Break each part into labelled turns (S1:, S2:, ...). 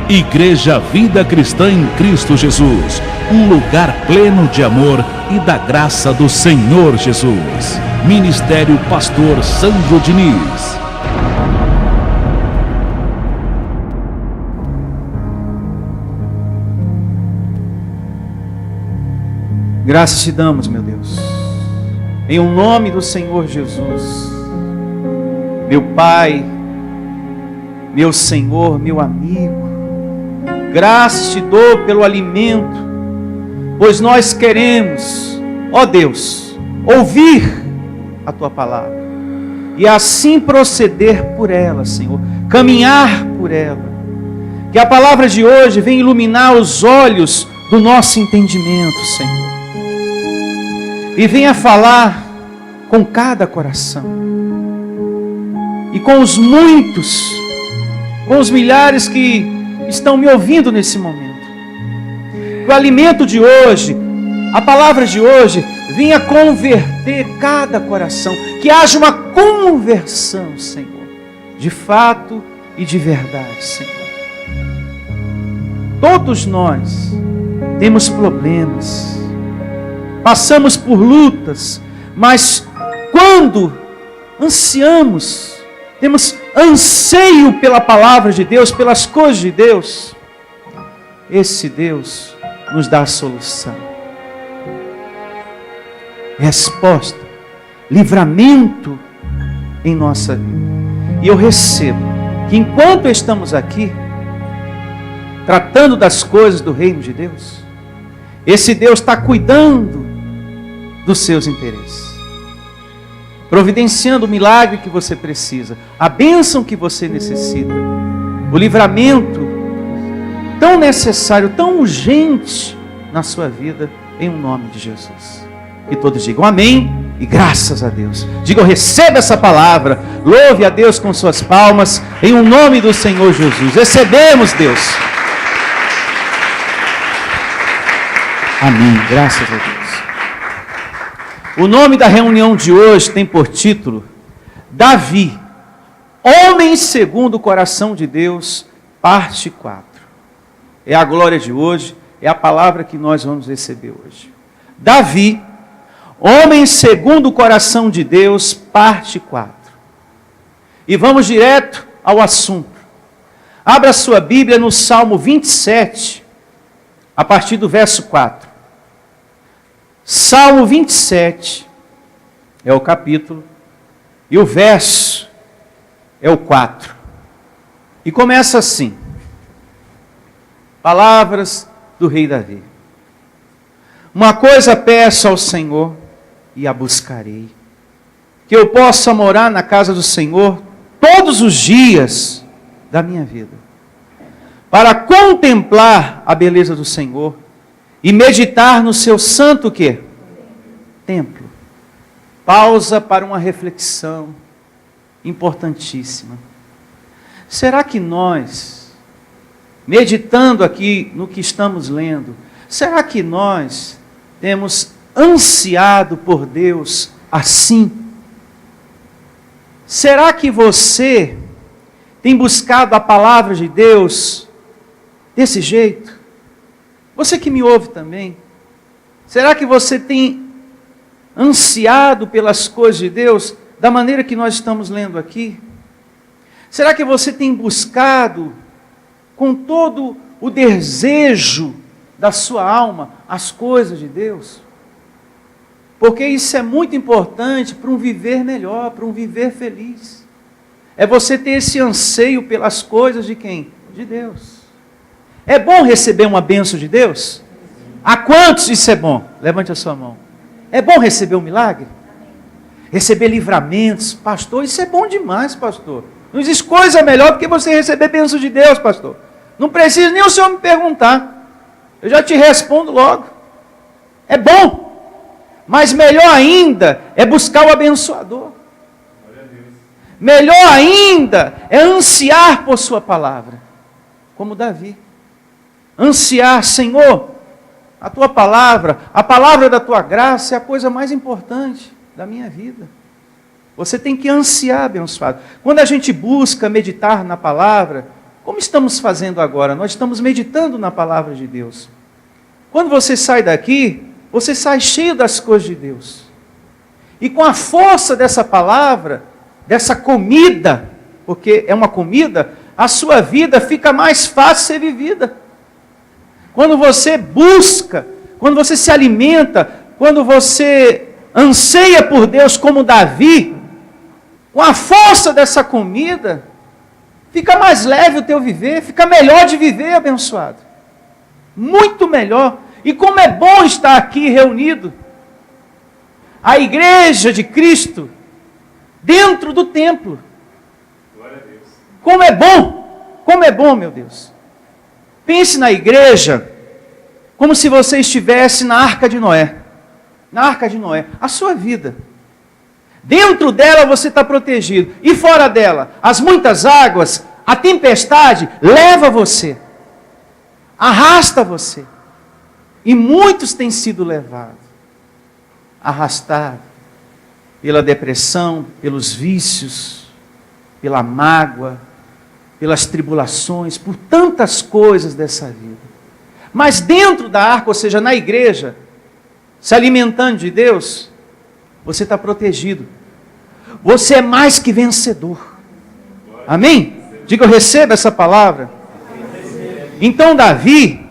S1: Igreja Vida Cristã em Cristo Jesus, um lugar pleno de amor e da graça do Senhor Jesus. Ministério Pastor Sandro Diniz.
S2: Graças te damos, meu Deus, em o nome do Senhor Jesus, meu Pai, meu Senhor, meu amigo. Graças te dou pelo alimento, pois nós queremos, ó Deus, ouvir a Tua palavra e assim proceder por ela, Senhor, caminhar por ela. Que a palavra de hoje venha iluminar os olhos do nosso entendimento, Senhor, e venha falar com cada coração e com os muitos, com os milhares que estão me ouvindo nesse momento. Que o alimento de hoje, a palavra de hoje, venha converter cada coração. Que haja uma conversão, Senhor, de fato e de verdade, Senhor. Todos nós temos problemas, passamos por lutas, mas quando ansiamos, temos anseio pela palavra de Deus, pelas coisas de Deus, esse Deus nos dá a solução, resposta, livramento em nossa vida. E eu recebo que enquanto estamos aqui, tratando das coisas do reino de Deus, esse Deus está cuidando dos seus interesses, providenciando o milagre que você precisa, a bênção que você necessita, o livramento tão necessário, tão urgente na sua vida, em um nome de Jesus. E todos digam amém e graças a Deus. Digam, receba essa palavra, louve a Deus com suas palmas, em um nome do Senhor Jesus. Recebemos, Deus. Amém, graças a Deus. O nome da reunião de hoje tem por título Davi, homem segundo o coração de Deus, parte 4. É a glória de hoje, é a palavra que nós vamos receber hoje. Davi, homem segundo o coração de Deus, parte 4. E vamos direto ao assunto. Abra sua Bíblia no Salmo 27, a partir do verso 4. Salmo 27 é o capítulo e o verso é o 4. E começa assim: palavras do rei Davi. Uma coisa peço ao Senhor e a buscarei, que eu possa morar na casa do Senhor todos os dias da minha vida, para contemplar a beleza do Senhor e meditar no seu santo quê? Templo. Pausa para uma reflexão importantíssima. Será que nós, meditando aqui no que estamos lendo, será que nós temos ansiado por Deus assim? Será que você tem buscado a palavra de Deus desse jeito? Você que me ouve também, será que você tem ansiado pelas coisas de Deus da maneira que nós estamos lendo aqui? Será que você tem buscado com todo o desejo da sua alma as coisas de Deus? Porque isso é muito importante para um viver melhor, para um viver feliz. É você ter esse anseio pelas coisas de quem? De Deus. É bom receber uma bênção de Deus? A quantos isso é bom? Levante a sua mão. É bom receber um milagre? Receber livramentos? Pastor, isso é bom demais, pastor. Não existe coisa melhor do que você receber bênção de Deus, pastor. Não precisa nem o senhor me perguntar. Eu já te respondo logo. É bom. Mas melhor ainda é buscar o abençoador. Melhor ainda é ansiar por sua palavra. Como Davi. Ansiar, Senhor, a tua palavra, a palavra da tua graça é a coisa mais importante da minha vida. Você tem que ansiar, abençoado. Quando a gente busca meditar na palavra, Como estamos fazendo agora? Nós estamos meditando na palavra de Deus. Quando você sai daqui, você sai cheio das coisas de Deus. E com a força dessa palavra, dessa comida, porque é uma comida, a sua vida fica mais fácil ser vivida. Quando você busca, quando você se alimenta, quando você anseia por Deus como Davi, com a força dessa comida, fica mais leve o teu viver, fica melhor de viver, abençoado. Muito melhor. E como é bom estar aqui reunido, a igreja de Cristo, dentro do templo.
S3: Glória a Deus.
S2: Como é bom, meu Deus. Pense na igreja como se você estivesse na Arca de Noé. Na Arca de Noé, a sua vida. Dentro dela você está protegido. E fora dela, as muitas águas, a tempestade leva você. Arrasta você. E muitos têm sido levados. Arrastados pela depressão, pelos vícios, pela mágoa, pelas tribulações, por tantas coisas dessa vida. Mas dentro da arca, ou seja, na igreja, se alimentando de Deus, você está protegido. Você é mais que vencedor. Amém? Diga, eu recebo essa palavra. Então Davi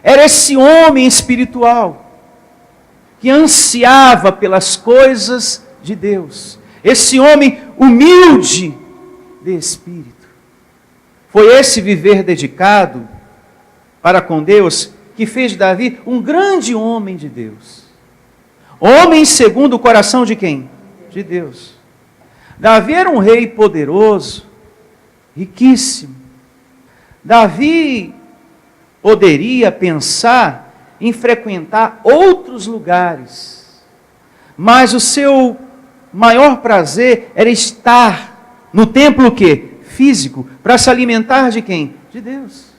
S2: era esse homem espiritual que ansiava pelas coisas de Deus. Esse homem humilde de espírito. Foi esse viver dedicado para com Deus que fez Davi um grande homem de Deus. Homem segundo o coração de quem? De Deus. Davi era um rei poderoso, riquíssimo. Davi poderia pensar em frequentar outros lugares, mas o seu maior prazer era estar no templo o quê? Físico, para se alimentar de quem? De Deus.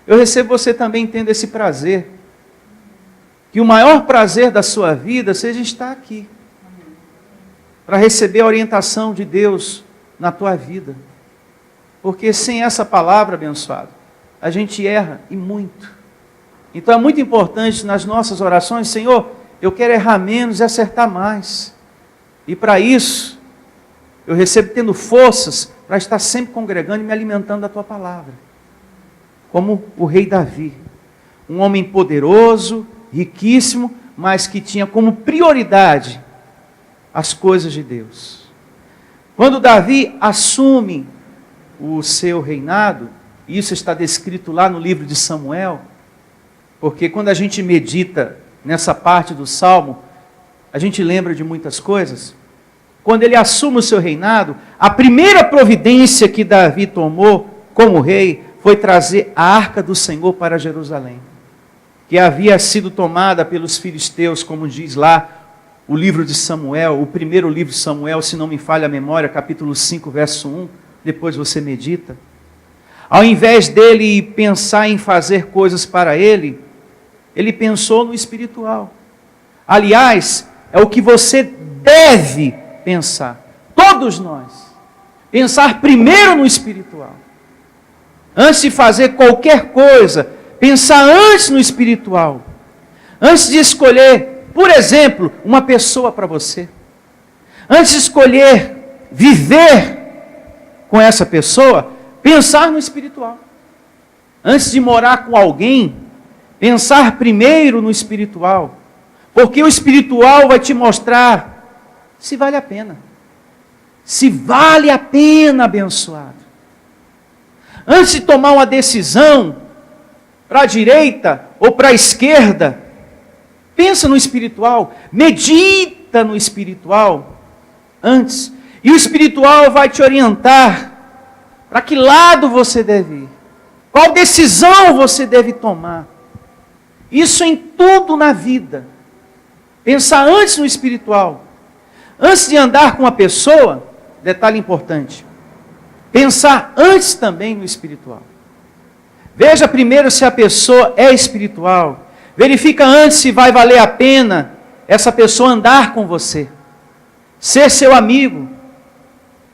S2: Eu recebo você também tendo esse prazer, que o maior prazer da sua vida seja estar aqui, para receber a orientação de Deus na tua vida, porque sem essa palavra, abençoado, a gente erra e muito. Então é muito importante nas nossas orações, Senhor, eu quero errar menos e acertar mais. E para isso, eu recebo tendo forças para estar sempre congregando e me alimentando da tua palavra. Como o rei Davi, um homem poderoso, riquíssimo, mas que tinha como prioridade as coisas de Deus. Quando Davi assume o seu reinado, isso está descrito lá no livro de Samuel, porque quando a gente medita nessa parte do Salmo, a gente lembra de muitas coisas. Quando ele assume o seu reinado, a primeira providência que Davi tomou como rei foi trazer a arca do Senhor para Jerusalém, que havia sido tomada pelos filisteus, como diz lá o livro de Samuel, o primeiro livro de Samuel, se não me falha a memória, capítulo 5, verso 1, depois você medita. Ao invés dele pensar em fazer coisas para ele pensou no espiritual. Aliás, é o que você deve pensar. Todos nós. Pensar primeiro no espiritual. Antes de fazer qualquer coisa, pensar antes no espiritual. Antes de escolher, por exemplo, uma pessoa para você. Antes de escolher viver com essa pessoa, pensar no espiritual. Antes de morar com alguém, pensar primeiro no espiritual. Porque o espiritual vai te mostrar se vale a pena. Se vale a pena, abençoado. Antes de tomar uma decisão para a direita ou para a esquerda, pensa no espiritual, medita no espiritual antes. E o espiritual vai te orientar para que lado você deve ir. Qual decisão você deve tomar. Isso em tudo na vida. Pensar antes no espiritual. Antes de andar com uma pessoa, detalhe importante, pensar antes também no espiritual. Veja primeiro se a pessoa é espiritual. Verifica antes se vai valer a pena essa pessoa andar com você. Ser seu amigo.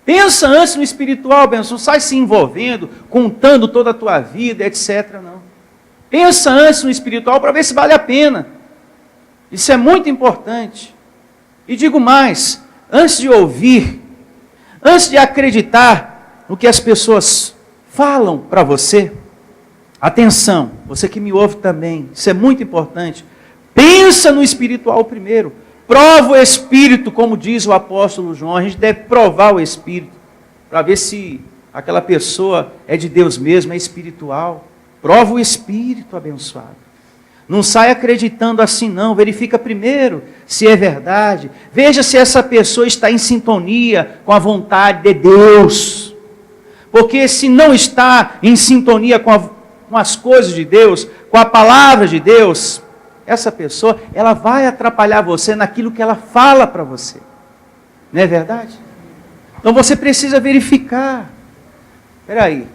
S2: Pensa antes no espiritual, Benção. Não sai se envolvendo, contando toda a tua vida, etc. Não. Pensa antes no espiritual para ver se vale a pena. Isso é muito importante. E digo mais, antes de ouvir, antes de acreditar no que as pessoas falam para você, atenção, você que me ouve também, isso é muito importante. Pensa no espiritual primeiro. Prova o Espírito, como diz o apóstolo João. A gente deve provar o Espírito para ver se aquela pessoa é de Deus mesmo, é espiritual. Prova o Espírito, abençoado. Não sai acreditando assim não. Verifica primeiro se é verdade. Veja se essa pessoa está em sintonia com a vontade de Deus. Porque se não está em sintonia com as coisas de Deus, com a palavra de Deus, essa pessoa, ela vai atrapalhar você naquilo que ela fala para você. Não é verdade? Então você precisa verificar. Espera aí,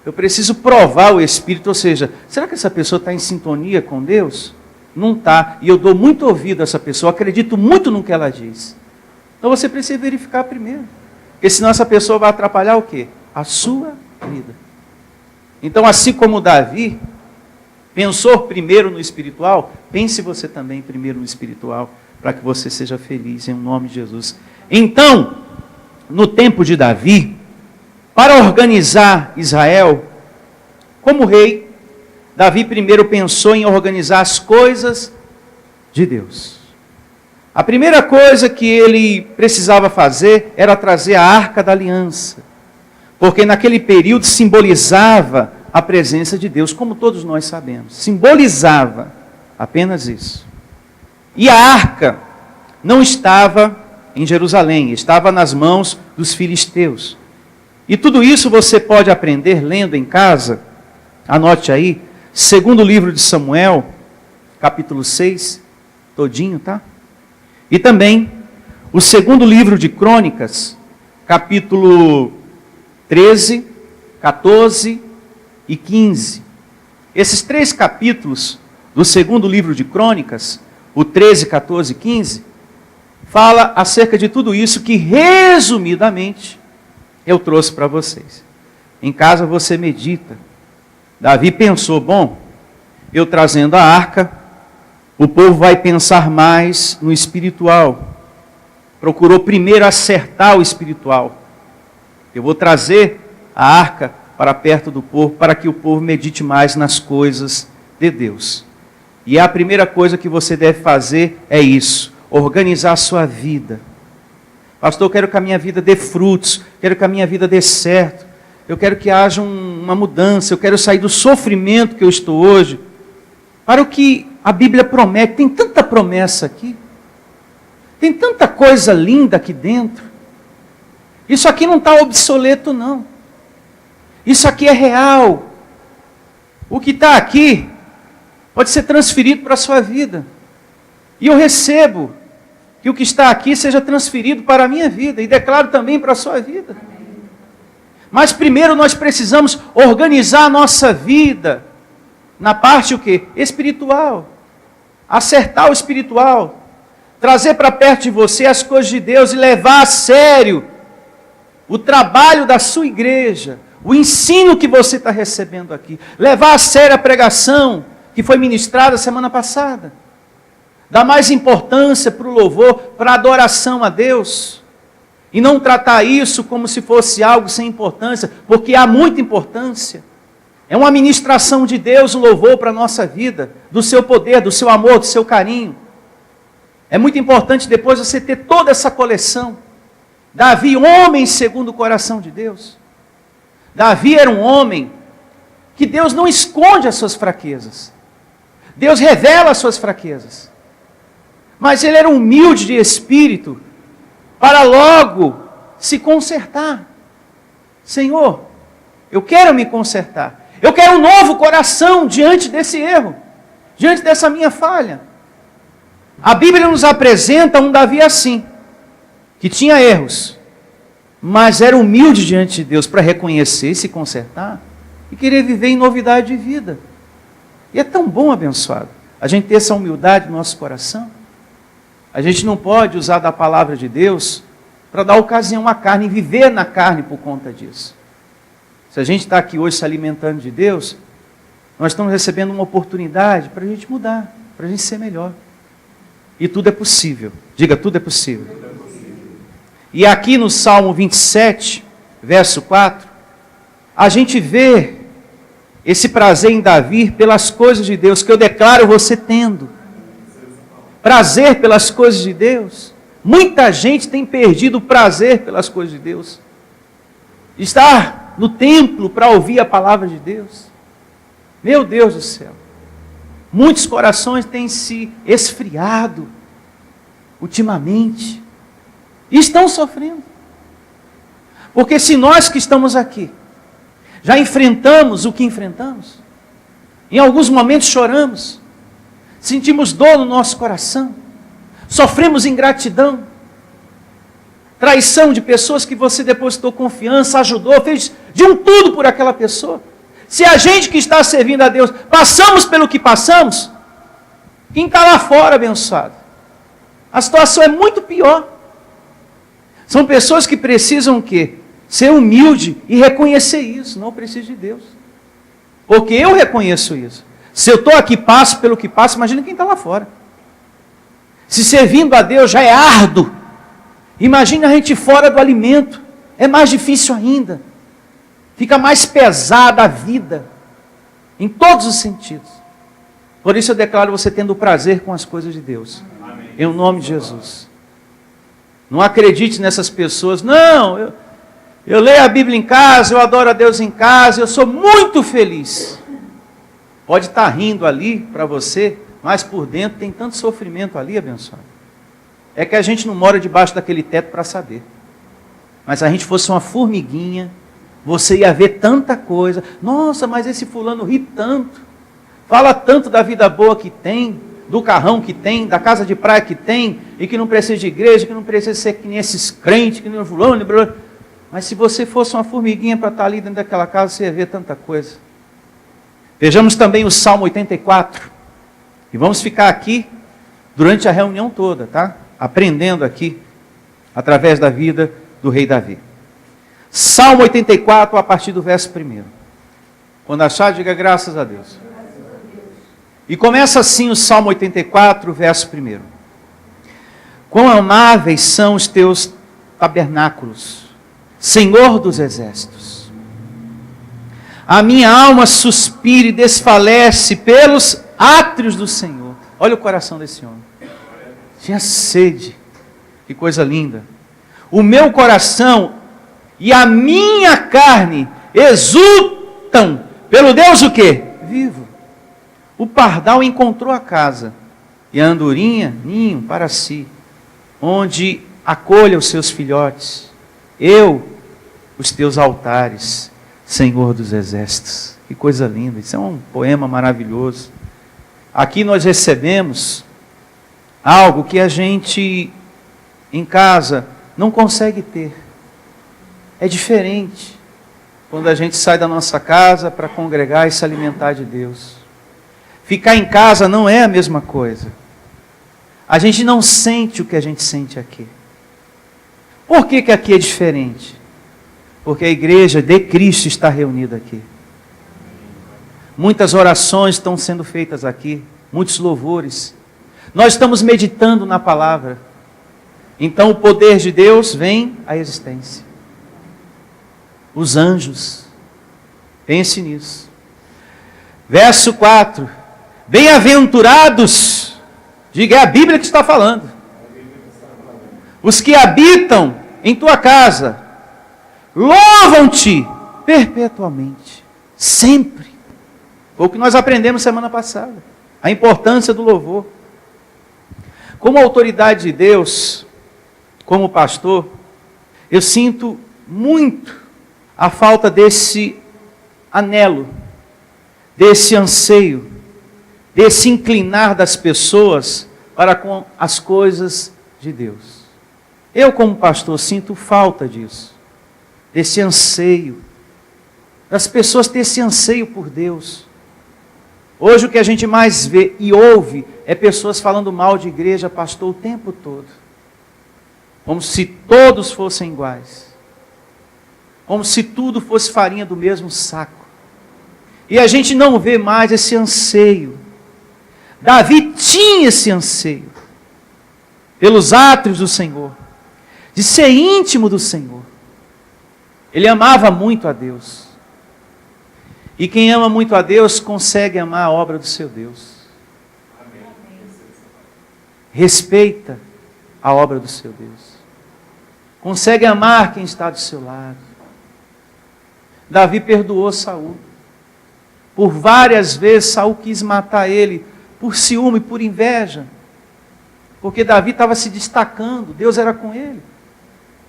S2: eu preciso provar o Espírito, ou seja, será que essa pessoa está em sintonia com Deus? Não está. E eu dou muito ouvido a essa pessoa, acredito muito no que ela diz. Então você precisa verificar primeiro. Porque senão essa pessoa vai atrapalhar o quê? A sua vida. Então assim como Davi pensou primeiro no espiritual, pense você também primeiro no espiritual, para que você seja feliz, em nome de Jesus. Então, no tempo de Davi, para organizar Israel, como rei, Davi primeiro pensou em organizar as coisas de Deus. A primeira coisa que ele precisava fazer era trazer a Arca da Aliança, porque naquele período simbolizava a presença de Deus, como todos nós sabemos. Simbolizava apenas isso. E a arca não estava em Jerusalém, estava nas mãos dos filisteus. E tudo isso você pode aprender lendo em casa. Anote aí, segundo livro de Samuel, capítulo 6, todinho, tá? E também o segundo livro de Crônicas, capítulo 13, 14 e 15. Esses 3 capítulos do segundo livro de Crônicas, o 13, 14 e 15, fala acerca de tudo isso que, resumidamente, eu trouxe para vocês. Em casa você medita. Davi pensou, bom, eu trazendo a arca, o povo vai pensar mais no espiritual. Procurou primeiro acertar o espiritual. Eu vou trazer a arca para perto do povo, para que o povo medite mais nas coisas de Deus. E a primeira coisa que você deve fazer é isso, organizar a sua vida. Pastor, eu quero que a minha vida dê frutos, quero que a minha vida dê certo, eu quero que haja uma mudança, eu quero sair do sofrimento que eu estou hoje, para o que a Bíblia promete. Tem tanta promessa aqui, tem tanta coisa linda aqui dentro. Isso aqui não está obsoleto não. Isso aqui é real. O que está aqui pode ser transferido para a sua vida. E eu recebo que o que está aqui seja transferido para a minha vida. E declaro também para a sua vida. Mas primeiro nós precisamos organizar a nossa vida na parte o quê? Espiritual. Acertar o espiritual. Trazer para perto de você as coisas de Deus e levar a sério o trabalho da sua igreja. O ensino que você está recebendo aqui. Levar a sério a pregação que foi ministrada semana passada. Dar mais importância para o louvor, para a adoração a Deus. E não tratar isso como se fosse algo sem importância, porque há muita importância. É uma ministração de Deus, o louvor para a nossa vida, do seu poder, do seu amor, do seu carinho. É muito importante depois você ter toda essa coleção. Davi, homem segundo o coração de Deus. Davi era um homem que Deus não esconde as suas fraquezas. Deus revela as suas fraquezas. Mas ele era humilde de espírito para logo se consertar. Senhor, eu quero me consertar. Eu quero um novo coração diante desse erro, diante dessa minha falha. A Bíblia nos apresenta um Davi assim, que tinha erros, mas era humilde diante de Deus para reconhecer, se consertar e querer viver em novidade de vida. E é tão bom, abençoado, a gente ter essa humildade no nosso coração. A gente não pode usar da palavra de Deus para dar ocasião à carne e viver na carne por conta disso. Se a gente está aqui hoje se alimentando de Deus, nós estamos recebendo uma oportunidade para a gente mudar, para a gente ser melhor. E tudo é possível. Diga, tudo é possível. E aqui no Salmo 27, verso 4, a gente vê esse prazer em Davi pelas coisas de Deus, que eu declaro você tendo. Prazer pelas coisas de Deus. Muita gente tem perdido o prazer pelas coisas de Deus. Estar no templo para ouvir a palavra de Deus. Meu Deus do céu. Muitos corações têm se esfriado ultimamente. E estão sofrendo. Porque se nós que estamos aqui já enfrentamos o que enfrentamos, em alguns momentos choramos, sentimos dor no nosso coração, sofremos ingratidão, traição de pessoas que você depositou confiança, ajudou, fez de um tudo por aquela pessoa. Se a gente que está servindo a Deus, passamos pelo que passamos, quem está lá fora, abençoado, a situação é muito pior. São pessoas que precisam o quê? Ser humilde e reconhecer isso. Não preciso de Deus. Porque eu reconheço isso. Se eu estou aqui, passo pelo que passo, imagina quem está lá fora. Se servindo a Deus já é árduo, imagina a gente fora do alimento. É mais difícil ainda. Fica mais pesada a vida. Em todos os sentidos. Por isso eu declaro você tendo prazer com as coisas de Deus. Amém. Em nome de Jesus. Não acredite nessas pessoas. Não, eu leio a Bíblia em casa, eu adoro a Deus em casa, eu sou muito feliz. Pode estar rindo ali para você, mas por dentro tem tanto sofrimento ali, abençoado. É que a gente não mora debaixo daquele teto para saber. Mas se a gente fosse uma formiguinha, você ia ver tanta coisa. Nossa, mas esse fulano ri tanto. Fala tanto da vida boa que tem, do carrão que tem, da casa de praia que tem, e que não precisa de igreja, que não precisa ser que nem esses crentes, que nem o fulano. Mas se você fosse uma formiguinha para estar ali dentro daquela casa, você ia ver tanta coisa. Vejamos também o Salmo 84. E vamos ficar aqui durante a reunião toda, tá? Aprendendo aqui, através da vida do rei Davi. Salmo 84, a partir do verso 1. Quando achar, diga graças a Deus. E começa assim o Salmo 84, verso 1. Quão amáveis são os teus tabernáculos, Senhor dos exércitos. A minha alma suspira e desfalece pelos átrios do Senhor. Olha o coração desse homem. Tinha sede. Que coisa linda. O meu coração e a minha carne exultam pelo Deus o quê? Vivo. O pardal encontrou a casa, e a andorinha, ninho para si, onde acolha os seus filhotes. Eu, os teus altares, Senhor dos exércitos. Que coisa linda, isso é um poema maravilhoso. Aqui nós recebemos algo que a gente, em casa, não consegue ter. É diferente quando a gente sai da nossa casa para congregar e se alimentar de Deus. Ficar em casa não é a mesma coisa. A gente não sente o que a gente sente aqui. Por que que aqui é diferente? Porque a igreja de Cristo está reunida aqui. Muitas orações estão sendo feitas aqui, muitos louvores. Nós estamos meditando na palavra. Então o poder de Deus vem à existência. Os anjos, pense nisso. Verso 4. Bem-aventurados, diga, é a Bíblia que está falando. Os que habitam em tua casa, louvam-te perpetuamente, sempre. Foi o que nós aprendemos semana passada. A importância do louvor. Como autoridade de Deus, como pastor, eu sinto muito a falta desse anelo, desse anseio, desse inclinar das pessoas para com as coisas de Deus. Eu, como pastor, sinto falta disso, desse anseio, das pessoas terem esse anseio por Deus. Hoje o que a gente mais vê e ouve é pessoas falando mal de igreja, pastor, o tempo todo. como se todos fossem iguais, como se tudo fosse farinha do mesmo saco. E a gente não vê mais esse anseio. Davi tinha esse anseio pelos átrios do Senhor, de ser íntimo do Senhor. Ele amava muito a Deus. E quem ama muito a Deus consegue amar a obra do seu Deus. Respeita a obra do seu Deus. Consegue amar quem está do seu lado. Davi perdoou Saul. Por várias vezes Saul quis matar ele por ciúme, por inveja. Porque Davi estava se destacando, Deus era com ele.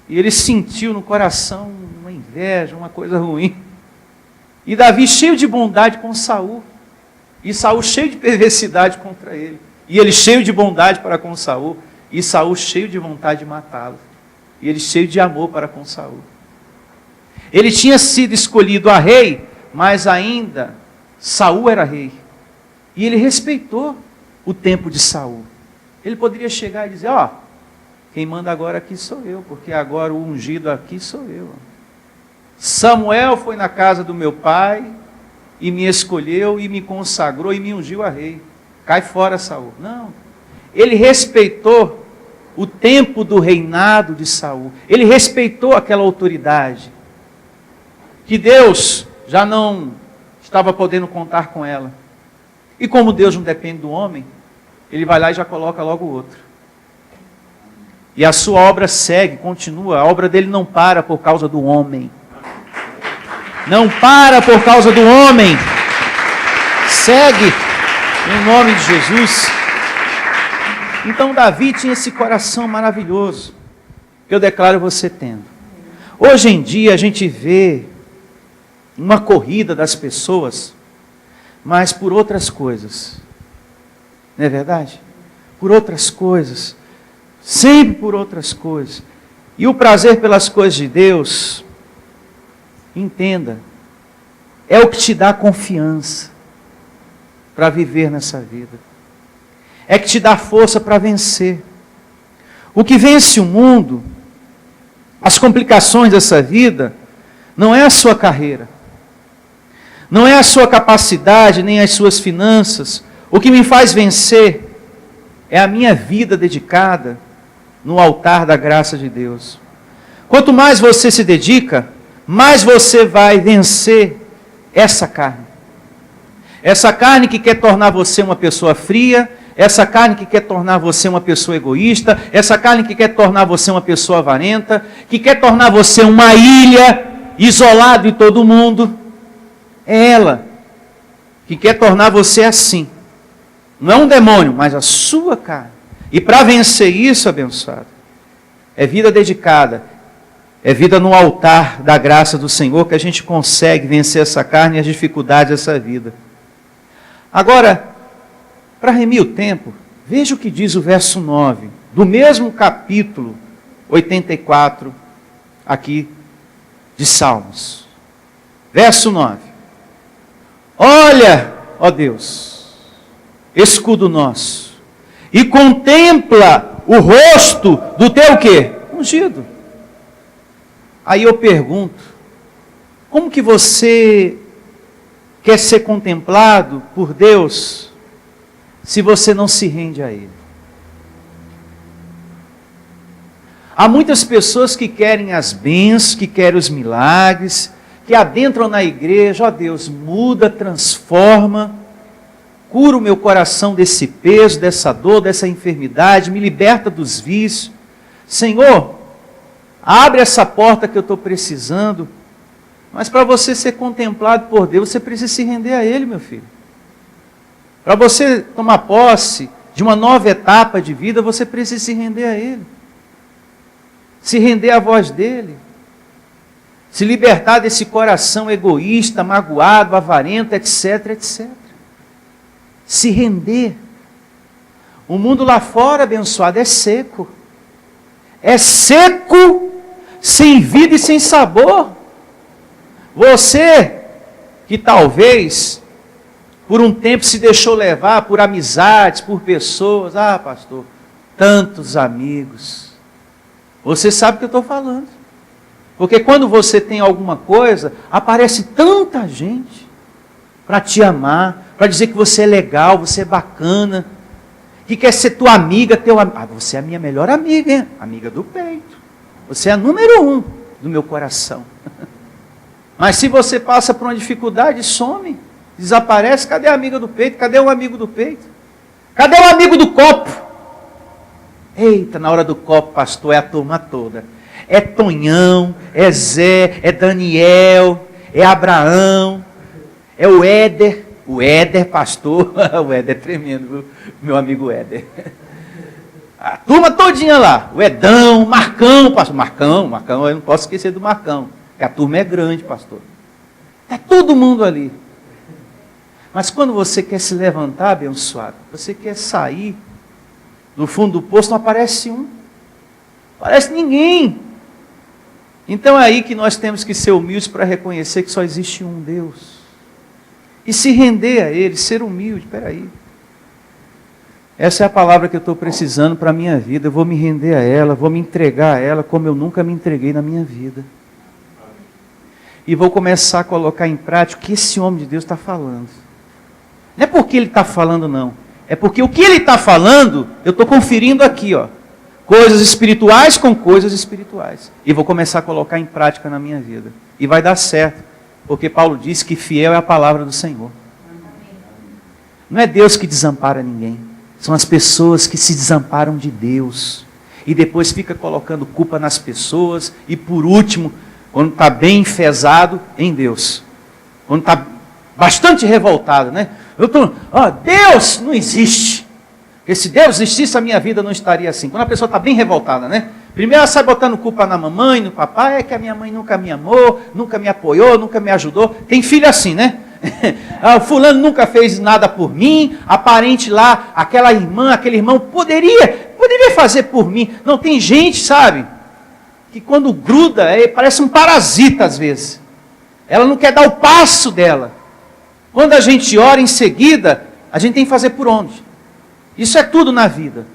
S2: E ele sentiu no coração uma inveja, uma coisa ruim. E Davi cheio de bondade com Saul. E Saul cheio de perversidade contra ele. E ele cheio de bondade para com Saul. E Saul cheio de vontade de matá-lo. E ele cheio de amor para com Saul. Ele tinha sido escolhido a rei, mas ainda Saul era rei. E ele respeitou o tempo de Saul. Ele poderia chegar e dizer, quem manda agora aqui sou eu, porque agora o ungido aqui sou eu. Samuel foi na casa do meu pai e me escolheu e me consagrou e me ungiu a rei. Cai fora, Saul. Não. Ele respeitou o tempo do reinado de Saul. Ele respeitou aquela autoridade que Deus já não estava podendo contar com ela. E como Deus não depende do homem, ele vai lá e já coloca logo o outro. E a sua obra segue, continua. A obra dele não para por causa do homem. Não para por causa do homem. Segue em nome de Jesus. Então Davi tinha esse coração maravilhoso, que eu declaro você tendo. Hoje em dia a gente vê uma corrida das pessoas, mas por outras coisas. Não é verdade? Por outras coisas. Sempre por outras coisas. E o prazer pelas coisas de Deus, entenda, é o que te dá confiança para viver nessa vida. É que te dá força para vencer. O que vence o mundo, as complicações dessa vida, não é a sua carreira, não é a sua capacidade, nem as suas finanças. O que me faz vencer é a minha vida dedicada no altar da graça de Deus. Quanto mais você se dedica, mais você vai vencer essa carne. Essa carne que quer tornar você uma pessoa fria, essa carne que quer tornar você uma pessoa egoísta, essa carne que quer tornar você uma pessoa avarenta, que quer tornar você uma ilha, isolado de todo mundo. É ela que quer tornar você assim. Não é um demônio, mas a sua carne. E para vencer isso, abençoado, é vida dedicada, é vida no altar da graça do Senhor que a gente consegue vencer essa carne e as dificuldades dessa vida. Agora, para remir o tempo, veja o que diz o verso 9, do mesmo capítulo 84, aqui de Salmos. Verso 9. Olha, ó Deus, escudo nosso, e contempla o rosto do teu quê? Ungido. Aí eu pergunto, como que você quer ser contemplado por Deus se você não se rende a Ele? Há muitas pessoas que querem as bênçãos, que querem os milagres, que adentram na igreja, ó Deus, muda, transforma, cura o meu coração desse peso, dessa dor, dessa enfermidade, me liberta dos vícios. Senhor, abre essa porta que eu estou precisando. Mas para você ser contemplado por Deus, você precisa se render a Ele, meu filho. Para você tomar posse de uma nova etapa de vida, você precisa se render a Ele. Se render à voz dEle. Se libertar desse coração egoísta, magoado, avarento, etc, etc. Se render. O mundo lá fora, abençoado, é seco. É seco, sem vida e sem sabor. Você que talvez por um tempo se deixou levar por amizades, por pessoas. Ah, pastor, tantos amigos. Você sabe o que eu estou falando. Porque quando você tem alguma coisa, aparece tanta gente para te amar, para dizer que você é legal, você é bacana, que quer ser tua amiga, teu amigo. Ah, você é a minha melhor amiga, hein? Amiga do peito. Você é a número 1 do meu coração. Mas se você passa por uma dificuldade, some, desaparece, cadê a amiga do peito? Cadê o amigo do peito? Cadê o amigo do copo? Eita, na hora do copo, pastor, é a turma toda. É Tonhão, é Zé, é Daniel, é Abraão, é o Éder. O Éder, pastor, o Éder é tremendo, viu? Meu amigo Éder. A turma todinha lá, o Edão, Marcão, pastor. Marcão, eu não posso esquecer do Marcão, porque a turma é grande, pastor. Está todo mundo ali. Mas quando você quer se levantar, abençoado, você quer sair do fundo do poço, não aparece um. Não aparece ninguém. Então é aí que nós temos que ser humildes para reconhecer que só existe um Deus. E se render a Ele, ser humilde, peraí. Essa é a palavra que eu estou precisando para a minha vida. Eu vou me render a ela, vou me entregar a ela como eu nunca me entreguei na minha vida. E vou começar a colocar em prática o que esse homem de Deus está falando. Não é porque ele está falando, não. É porque o que ele está falando, eu estou conferindo aqui, ó. Coisas espirituais com coisas espirituais. E vou começar a colocar em prática na minha vida. E vai dar certo. Porque Paulo disse que fiel é a palavra do Senhor. Não é Deus que desampara ninguém. São as pessoas que se desamparam de Deus. E depois fica colocando culpa nas pessoas. E por último, quando está bem enfesado, em Deus. Quando está bastante revoltado, né? Deus não existe. Porque se Deus existisse, a minha vida não estaria assim. Quando a pessoa está bem revoltada, né? Primeiro ela sai botando culpa na mamãe, no papai, é que a minha mãe nunca me amou, nunca me apoiou, nunca me ajudou. Tem filho assim, né? O fulano nunca fez nada por mim, a parente lá, aquela irmã, aquele irmão, poderia fazer por mim. Não, tem gente, sabe, que quando gruda, parece um parasita às vezes. Ela não quer dar o passo dela. Quando a gente ora em seguida, a gente tem que fazer por onde? Isso é tudo na vida.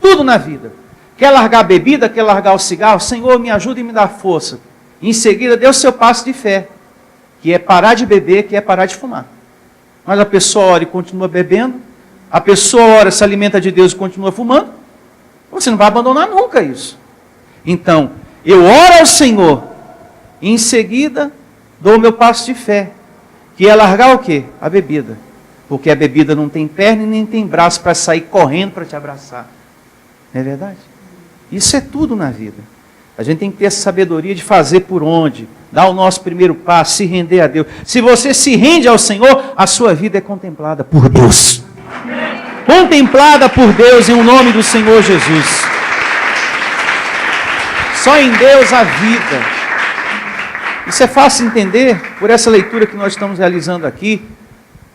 S2: Tudo na vida. Quer largar a bebida, quer largar o cigarro? Senhor, me ajuda e me dá força. Em seguida, dê o seu passo de fé. Que é parar de beber, que é parar de fumar. Mas a pessoa ora e continua bebendo. A pessoa ora, se alimenta de Deus e continua fumando. Você não vai abandonar nunca isso. Então, eu oro ao Senhor. E em seguida, dou o meu passo de fé. Que é largar o quê? A bebida. Porque a bebida não tem perna e nem tem braço para sair correndo para te abraçar. Não é verdade? Isso é tudo na vida. A gente tem que ter essa sabedoria de fazer por onde. Dar o nosso primeiro passo, se render a Deus. Se você se rende ao Senhor, a sua vida é contemplada por Deus. Contemplada por Deus em o nome do Senhor Jesus. Só em Deus a vida. Isso é fácil entender por essa leitura que nós estamos realizando aqui.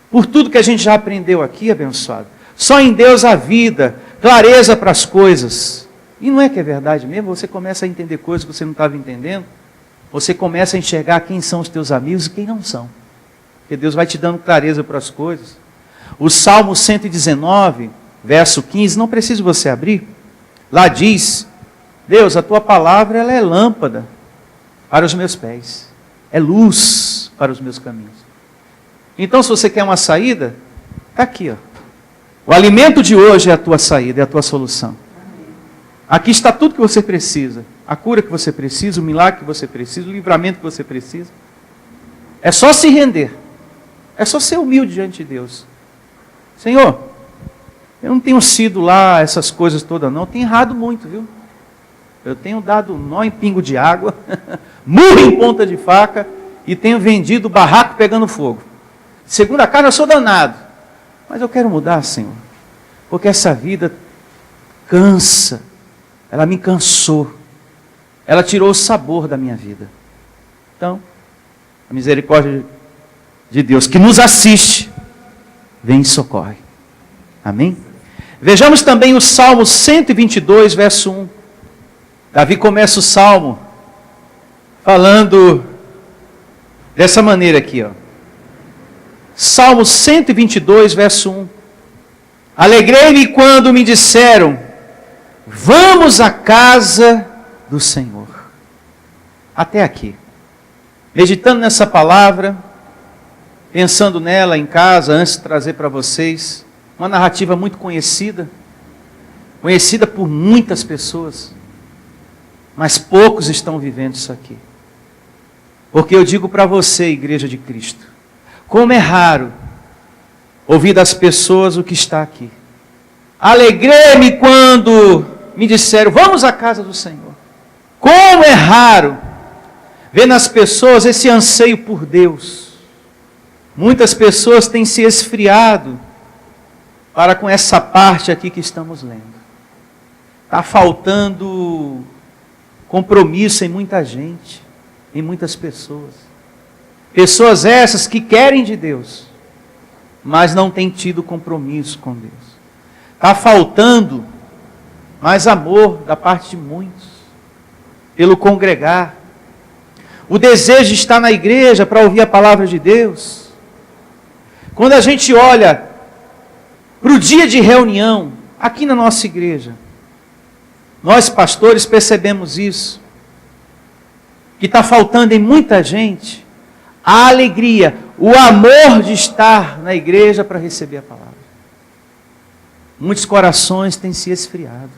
S2: Por tudo que a gente já aprendeu aqui, abençoado. Só em Deus a vida, clareza para as coisas. E não é que é verdade mesmo? Você começa a entender coisas que você não estava entendendo. Você começa a enxergar quem são os teus amigos e quem não são. Porque Deus vai te dando clareza para as coisas. O Salmo 119, verso 15, não precisa você abrir. Lá diz, Deus, a tua palavra ela é lâmpada para os meus pés. É luz para os meus caminhos. Então, se você quer uma saída, está aqui, ó. O alimento de hoje é a tua saída, é a tua solução. Aqui está tudo que você precisa. A cura que você precisa, o milagre que você precisa, o livramento que você precisa. É só se render. É só ser humilde diante de Deus. Senhor, eu não tenho sido lá essas coisas todas não. Eu tenho errado muito, viu? Eu tenho dado nó em pingo de água, murro em ponta de faca e tenho vendido barraco pegando fogo. Segundo a carne eu sou danado. Mas eu quero mudar, Senhor. Porque essa vida cansa. Ela me cansou. Ela tirou o sabor da minha vida. Então, a misericórdia de Deus que nos assiste, vem e socorre. Amém? Vejamos também o Salmo 122, verso 1. Davi começa o Salmo falando dessa maneira aqui, ó. Salmo 122, verso 1. Alegrei-me quando me disseram, vamos à casa do Senhor. Até aqui. Meditando nessa palavra, pensando nela em casa, antes de trazer para vocês, uma narrativa muito conhecida por muitas pessoas, mas poucos estão vivendo isso aqui. Porque eu digo para você, Igreja de Cristo, como é raro ouvir das pessoas o que está aqui. Alegrei-me quando me disseram, vamos à casa do Senhor. Como é raro ver nas pessoas esse anseio por Deus. Muitas pessoas têm se esfriado para com essa parte aqui que estamos lendo. Está faltando compromisso em muita gente, em muitas pessoas. Pessoas essas que querem de Deus, mas não têm tido compromisso com Deus. Está faltando mais amor da parte de muitos, pelo congregar. O desejo de estar na igreja para ouvir a palavra de Deus. Quando a gente olha para o dia de reunião, aqui na nossa igreja, nós pastores percebemos isso, que está faltando em muita gente a alegria, o amor de estar na igreja para receber a palavra. Muitos corações têm se esfriado.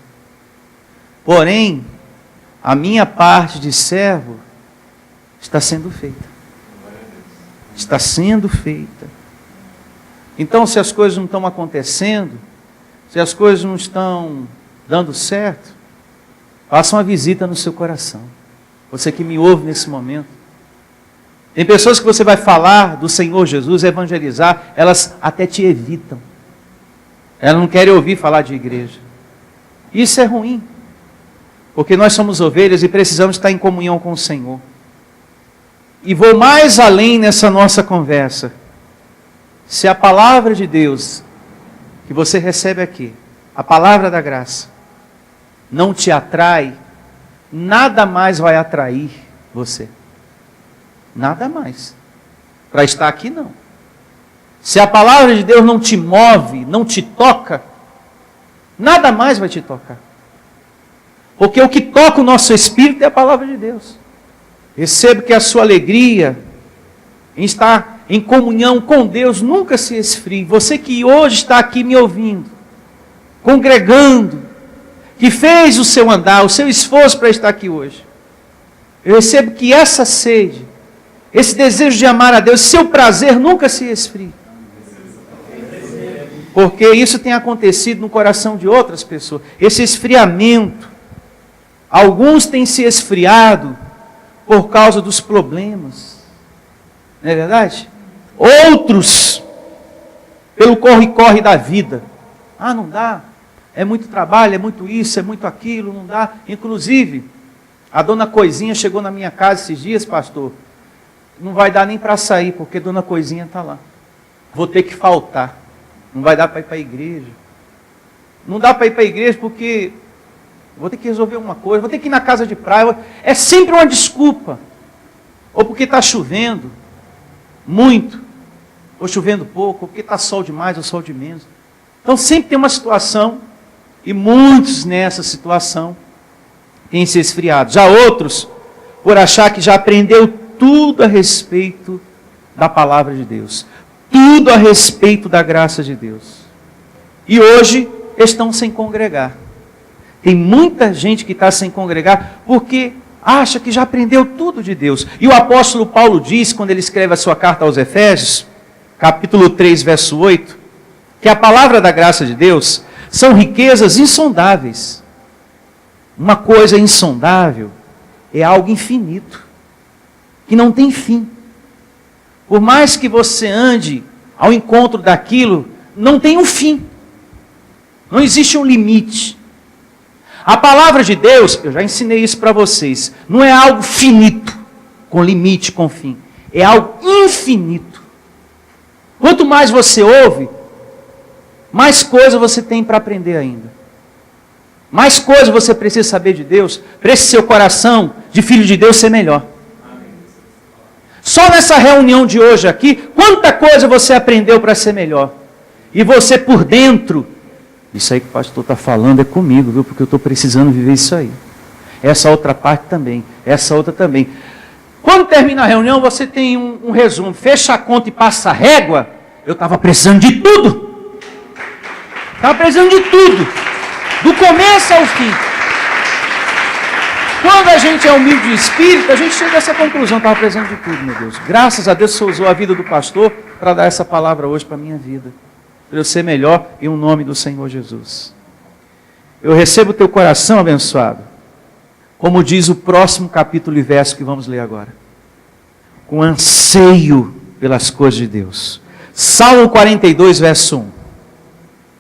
S2: Porém, a minha parte de servo está sendo feita. Está sendo feita. Então, se as coisas não estão acontecendo, se as coisas não estão dando certo, faça uma visita no seu coração. Você que me ouve nesse momento. Tem pessoas que você vai falar do Senhor Jesus, evangelizar, elas até te evitam. Elas não querem ouvir falar de igreja. Isso é ruim. Porque nós somos ovelhas e precisamos estar em comunhão com o Senhor. E vou mais além nessa nossa conversa. Se a palavra de Deus que você recebe aqui, a palavra da graça, não te atrai, nada mais vai atrair você. Nada mais. Para estar aqui, não. Se a palavra de Deus não te move, não te toca, nada mais vai te tocar. Porque o que toca o nosso espírito é a palavra de Deus. Receba que a sua alegria em estar em comunhão com Deus nunca se esfrie. Você que hoje está aqui me ouvindo, congregando, que fez o seu andar, o seu esforço para estar aqui hoje. Eu recebo que essa sede, esse desejo de amar a Deus, seu prazer nunca se esfrie. Porque isso tem acontecido no coração de outras pessoas. Esse esfriamento. Alguns têm se esfriado por causa dos problemas. Não é verdade? Outros, pelo corre-corre da vida. Ah, não dá. É muito trabalho, é muito isso, é muito aquilo, não dá. Inclusive, a dona Coisinha chegou na minha casa esses dias, pastor. Não vai dar nem para sair, porque dona Coisinha está lá. Vou ter que faltar. Não vai dar para ir para a igreja. Não dá para ir para a igreja porque vou ter que resolver uma coisa, vou ter que ir na casa de praia. É sempre uma desculpa. Ou porque está chovendo muito, ou chovendo pouco, ou porque está sol demais ou sol de menos. Então sempre tem uma situação, e muitos nessa situação têm se esfriado. Já outros, por achar que já aprendeu tudo a respeito da palavra de Deus. Tudo a respeito da graça de Deus. E hoje estão sem congregar. Tem muita gente que está sem congregar porque acha que já aprendeu tudo de Deus. E o apóstolo Paulo diz, quando ele escreve a sua carta aos Efésios, capítulo 3, verso 8, que a palavra da graça de Deus são riquezas insondáveis. Uma coisa insondável é algo infinito, que não tem fim. Por mais que você ande ao encontro daquilo, não tem um fim. Não existe um limite. A palavra de Deus, eu já ensinei isso para vocês, não é algo finito, com limite, com fim. É algo infinito. Quanto mais você ouve, mais coisa você tem para aprender ainda. Mais coisa você precisa saber de Deus, para esse seu coração de filho de Deus ser melhor. Só nessa reunião de hoje aqui, quanta coisa você aprendeu para ser melhor. E você por dentro, isso aí que o pastor está falando é comigo, viu? Porque eu estou precisando viver isso aí. essa outra parte também, essa outra também. Quando termina a reunião, você tem um resumo, fecha a conta e passa a régua. Eu estava precisando de tudo. Estava precisando de tudo. Do começo ao fim. Quando a gente é humilde de espírito, a gente chega a essa conclusão. Estava precisando de tudo, meu Deus. Graças a Deus você usou a vida do pastor para dar essa palavra hoje para a minha vida. Para eu ser melhor em o nome do Senhor Jesus. Eu recebo o teu coração abençoado. Como diz o próximo capítulo e verso que vamos ler agora. Com anseio pelas coisas de Deus. Salmo 42, verso 1.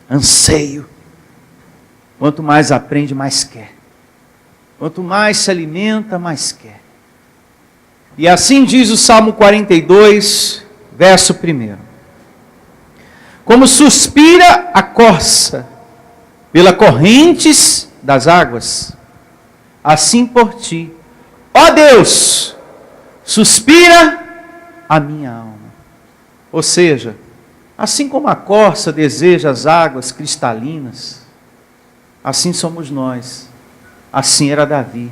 S2: Anseio. Quanto mais aprende, mais quer. Quanto mais se alimenta, mais quer. E assim diz o Salmo 42, verso 1. Como suspira a corça pelas correntes das águas, assim por ti, ó Deus, suspira a minha alma. Ou seja, assim como a corça deseja as águas cristalinas, assim somos nós. Assim era Davi.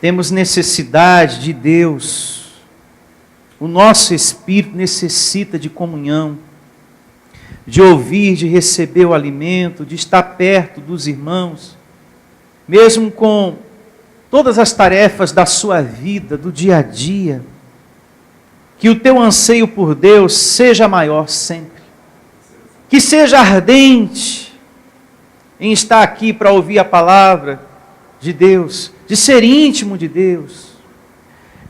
S2: Temos necessidade de Deus. O nosso espírito necessita de comunhão, de ouvir, de receber o alimento, de estar perto dos irmãos, mesmo com todas as tarefas da sua vida, do dia a dia. Que o teu anseio por Deus seja maior sempre. Que seja ardente em estar aqui para ouvir a palavra de Deus, de ser íntimo de Deus,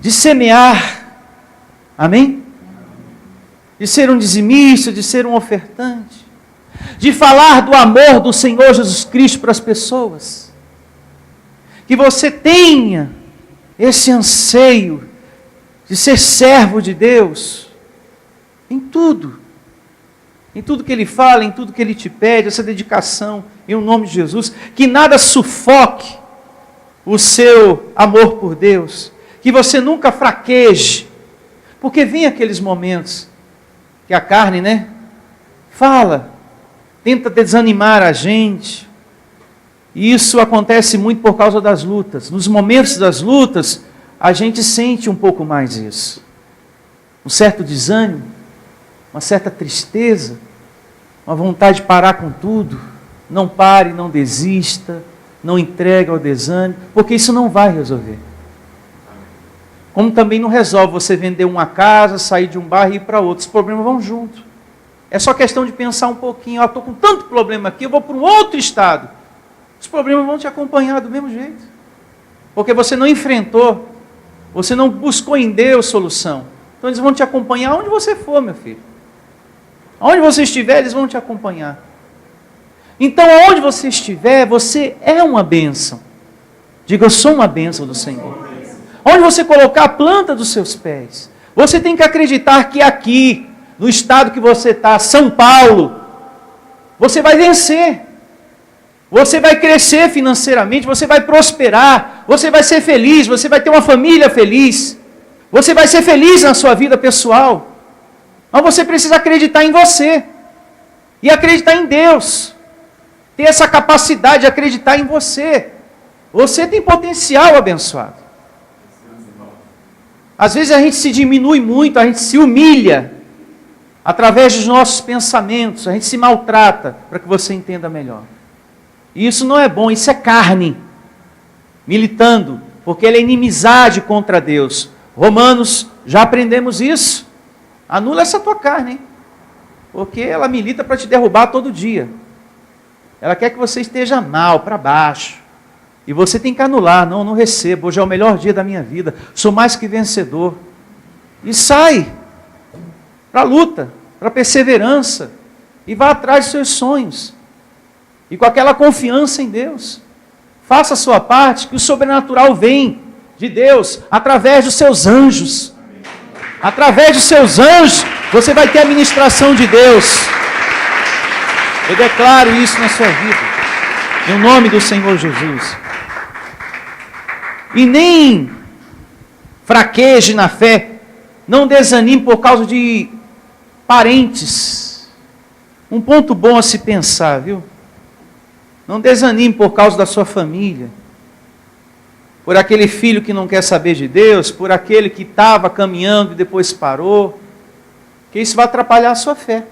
S2: de semear, amém? De ser um dizimista, de ser um ofertante, de falar do amor do Senhor Jesus Cristo para as pessoas. Que você tenha esse anseio de ser servo de Deus em tudo que Ele fala, em tudo que Ele te pede, essa dedicação em nome de Jesus, que nada sufoque o seu amor por Deus, que você nunca fraqueje, porque vem aqueles momentos que a carne, fala, tenta desanimar a gente, e isso acontece muito por causa das lutas. Nos momentos das lutas, a gente sente um pouco mais isso, um certo desânimo, uma certa tristeza, uma vontade de parar com tudo. Não pare, não desista, não entregue ao desânimo, porque isso não vai resolver. Como também não resolve você vender uma casa, sair de um bairro e ir para outro. Os problemas vão junto. É só questão de pensar um pouquinho. Estou com tanto problema aqui, eu vou para um outro estado. Os problemas vão te acompanhar do mesmo jeito. Porque você não enfrentou, você não buscou em Deus solução. Então eles vão te acompanhar onde você for, meu filho. Onde você estiver, eles vão te acompanhar. Então, onde você estiver, você é uma bênção. Diga, eu sou uma bênção do Senhor. Onde você colocar a planta dos seus pés, você tem que acreditar que aqui, no estado que você está, São Paulo, você vai vencer. Você vai crescer financeiramente, você vai prosperar, você vai ser feliz, você vai ter uma família feliz, você vai ser feliz na sua vida pessoal. Mas você precisa acreditar em você e acreditar em Deus. Ter essa capacidade de acreditar em você. Você tem potencial abençoado. Às vezes a gente se diminui muito, a gente se humilha através dos nossos pensamentos, a gente se maltrata, para que você entenda melhor. E isso não é bom, isso é carne militando, porque ela é inimizade contra Deus. Romanos, já aprendemos isso. Anula essa tua carne, hein? Porque ela milita para te derrubar todo dia. Ela quer que você esteja mal, para baixo. E você tem que anular. Não recebo. Hoje é o melhor dia da minha vida. Sou mais que vencedor. E sai para a luta, para a perseverança. E vá atrás dos seus sonhos. E com aquela confiança em Deus. Faça a sua parte, que o sobrenatural vem de Deus através dos seus anjos. Através dos seus anjos, você vai ter a ministração de Deus. Eu declaro isso na sua vida, em nome do Senhor Jesus. E nem fraqueje na fé, não desanime por causa de parentes. Um ponto bom a se pensar, viu? Não desanime por causa da sua família. por aquele filho que não quer saber de Deus, por aquele que estava caminhando e depois parou, que isso vai atrapalhar a sua fé.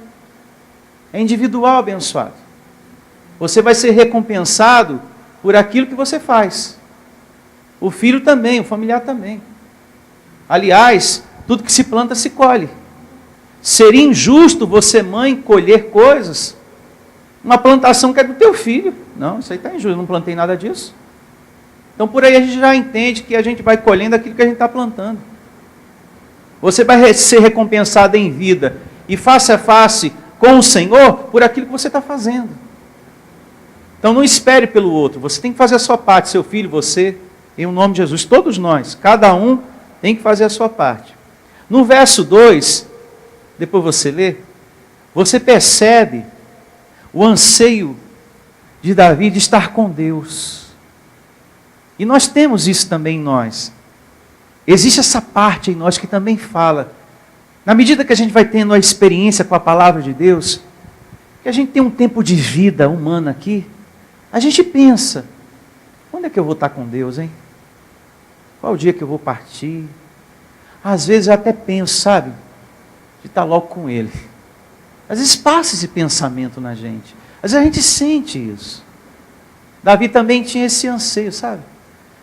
S2: É individual, abençoado. Você vai ser recompensado por aquilo que você faz. O filho também, o familiar também. Aliás, tudo que se planta se colhe. Seria injusto você, mãe, colher coisas, uma plantação que é do teu filho. Não, isso aí está injusto, eu não plantei nada disso. Então por aí a gente já entende que a gente vai colhendo aquilo que a gente está plantando. Você vai ser recompensado em vida e face a face com o Senhor por aquilo que você está fazendo. Então não espere pelo outro, você tem que fazer a sua parte, seu filho, você, em nome de Jesus, todos nós, cada um tem que fazer a sua parte. No verso 2, depois você lê, você percebe o anseio de Davi de estar com Deus. E nós temos isso também em nós. Existe essa parte em nós que também fala, na medida que a gente vai tendo a experiência com a palavra de Deus, que a gente tem um tempo de vida humana aqui, a gente pensa, quando é que eu vou estar com Deus, hein? Qual o dia que eu vou partir? Às vezes eu até penso, sabe, de estar logo com Ele. Às vezes passa esse pensamento na gente. Às vezes a gente sente isso. Davi também tinha esse anseio, sabe?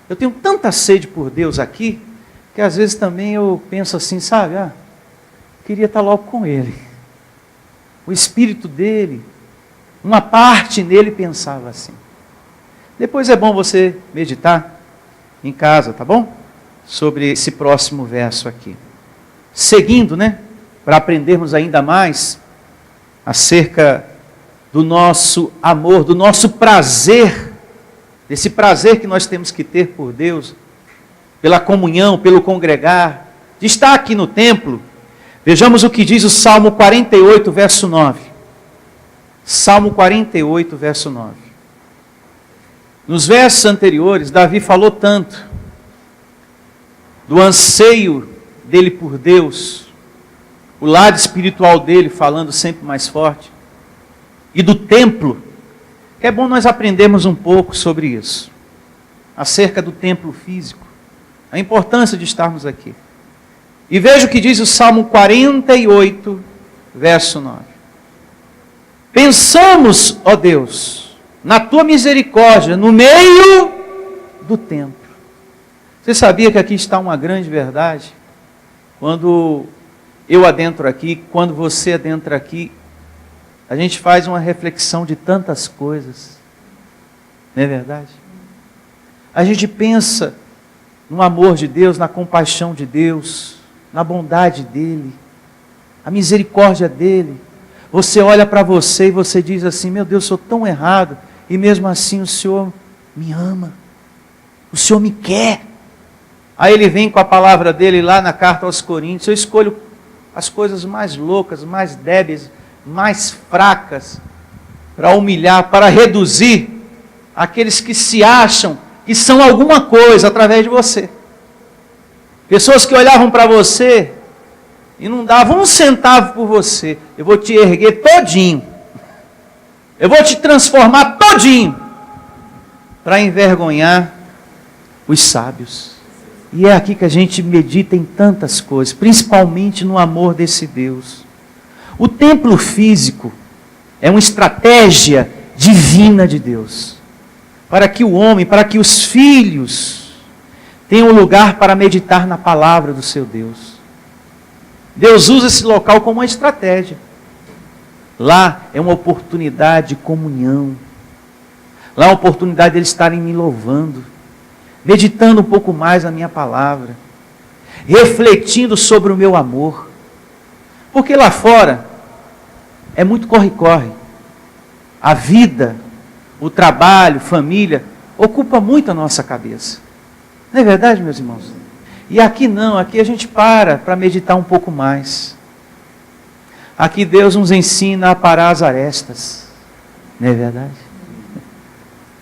S2: Eu tenho tanta sede por Deus aqui, que às vezes também eu penso assim, sabe? Queria estar logo com Ele. O espírito dele, uma parte nele pensava assim. Depois é bom você meditar em casa, tá bom? Sobre esse próximo verso aqui. Seguindo, né? Para aprendermos ainda mais acerca do nosso amor, do nosso prazer, desse prazer que nós temos que ter por Deus, pela comunhão, pelo congregar, de estar aqui no templo. Vejamos o que diz o Salmo 48, verso 9. Salmo 48, verso 9. Nos versos anteriores, Davi falou tanto do anseio dele por Deus, o lado espiritual dele falando sempre mais forte, e do templo, que é bom nós aprendermos um pouco sobre isso, acerca do templo físico, a importância de estarmos aqui. E veja o que diz o Salmo 48, verso 9. Pensamos, ó Deus, na tua misericórdia, no meio do templo. Você sabia que aqui está uma grande verdade? Quando eu adentro aqui, quando você adentra aqui, a gente faz uma reflexão de tantas coisas. Não é verdade? A gente pensa no amor de Deus, na compaixão de Deus, na bondade dEle, a misericórdia dEle. Você olha para você e você diz assim, meu Deus, sou tão errado, e mesmo assim o Senhor me ama, o Senhor me quer. Aí ele vem com a palavra dele lá na carta aos Coríntios, eu escolho as coisas mais loucas, mais débeis, mais fracas, para humilhar, para reduzir aqueles que se acham que são alguma coisa através de você. Pessoas que olhavam para você e não davam um centavo por você. Eu vou te erguer todinho. Eu vou te transformar todinho para envergonhar os sábios. E é aqui que a gente medita em tantas coisas, principalmente no amor desse Deus. O templo físico é uma estratégia divina de Deus, para que o homem, para que os filhos tenham lugar para meditar na palavra do seu Deus. Deus usa esse local como uma estratégia. Lá é uma oportunidade de comunhão. Lá é uma oportunidade de eles estarem me louvando, meditando um pouco mais na minha palavra, refletindo sobre o meu amor. Porque lá fora é muito corre-corre. A vida, o trabalho, família, ocupa muito a nossa cabeça. Não é verdade, meus irmãos? E aqui não, aqui a gente para meditar um pouco mais. Aqui Deus nos ensina a parar as arestas. Não é verdade?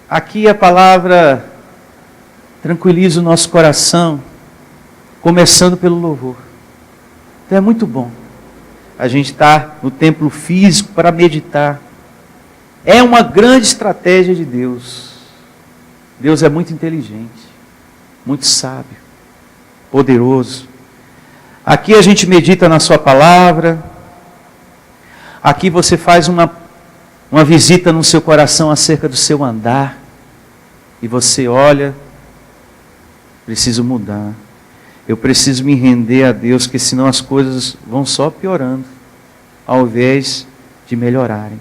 S2: Aqui a palavra tranquiliza o nosso coração, começando pelo louvor. Então é muito bom a gente estar no templo físico para meditar. É uma grande estratégia de Deus. Deus é muito inteligente. muito sábio, poderoso. Aqui a gente medita na sua palavra. Aqui você faz uma visita no seu coração acerca do seu andar. E você olha, preciso mudar. Eu preciso me render a Deus, porque senão as coisas vão só piorando, ao invés de melhorarem.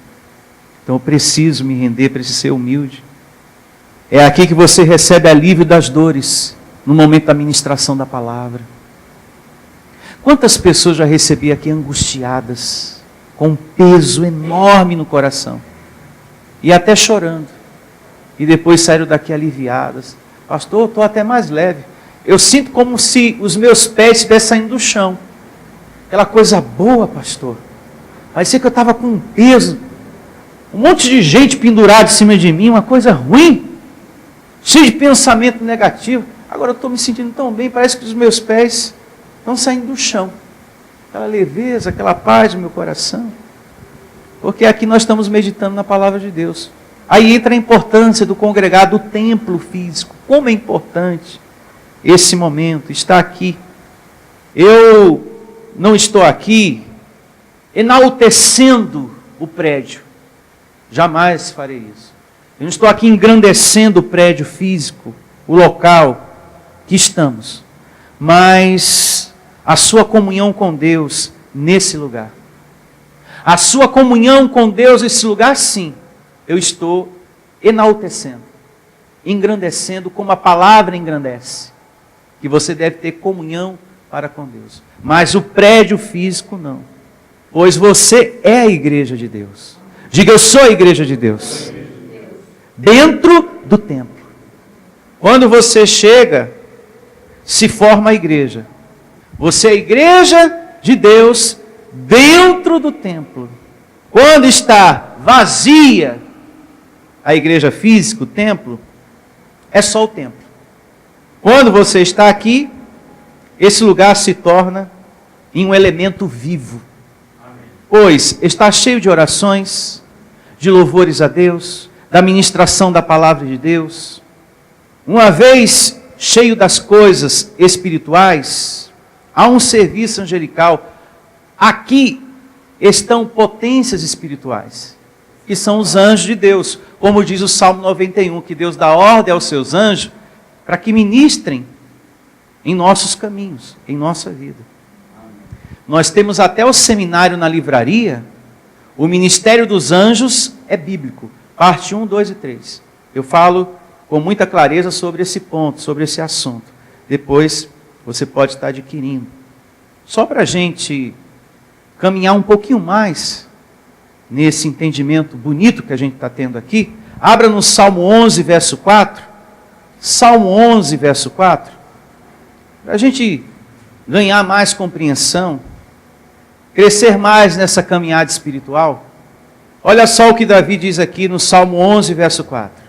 S2: Então eu preciso me render, preciso ser humilde. É aqui que você recebe alívio das dores, no momento da ministração da palavra. Quantas pessoas já recebi aqui angustiadas, com um peso enorme no coração, e até chorando, e depois saíram daqui aliviadas. Pastor, eu estou até mais leve. Eu sinto como se os meus pés estivessem saindo do chão. Aquela coisa boa, pastor. Parecia que eu estava com um peso, um monte de gente pendurada em cima de mim, uma coisa ruim, cheio de pensamento negativo. Agora eu estou me sentindo tão bem, parece que os meus pés estão saindo do chão. Aquela leveza, aquela paz no meu coração. Porque aqui nós estamos meditando na palavra de Deus. Aí entra a importância do congregar, do templo físico. Como é importante esse momento, estar aqui. Eu não estou aqui enaltecendo o prédio. Jamais farei isso. Eu não estou aqui engrandecendo o prédio físico, o local que estamos. Mas a sua comunhão com Deus nesse lugar. A sua comunhão com Deus nesse lugar, sim, eu estou enaltecendo, engrandecendo como a palavra engrandece. Que você deve ter comunhão para com Deus. Mas o prédio físico não. Pois você é a igreja de Deus. Diga, eu sou a igreja de Deus. Dentro do templo. Quando você chega, se forma a igreja. Você é a igreja de Deus dentro do templo. Quando está vazia a igreja física, o templo, é só o templo. Quando você está aqui, esse lugar se torna em um elemento vivo. Pois está cheio de orações, de louvores a Deus, da ministração da palavra de Deus. Uma vez cheio das coisas espirituais, há um serviço angelical. Aqui estão potências espirituais, que são os anjos de Deus. Como diz o Salmo 91, que Deus dá ordem aos seus anjos para que ministrem em nossos caminhos, em nossa vida. Nós temos até o seminário na livraria. O ministério dos anjos é bíblico, parte 1, 2 e 3. Eu falo com muita clareza sobre esse ponto, sobre esse assunto. Depois você pode estar adquirindo. Só para a gente caminhar um pouquinho mais nesse entendimento bonito que a gente está tendo aqui, abra no Salmo 11, verso 4. Salmo 11, verso 4. Para a gente ganhar mais compreensão, crescer mais nessa caminhada espiritual. Olha só o que Davi diz aqui no Salmo 11, verso 4.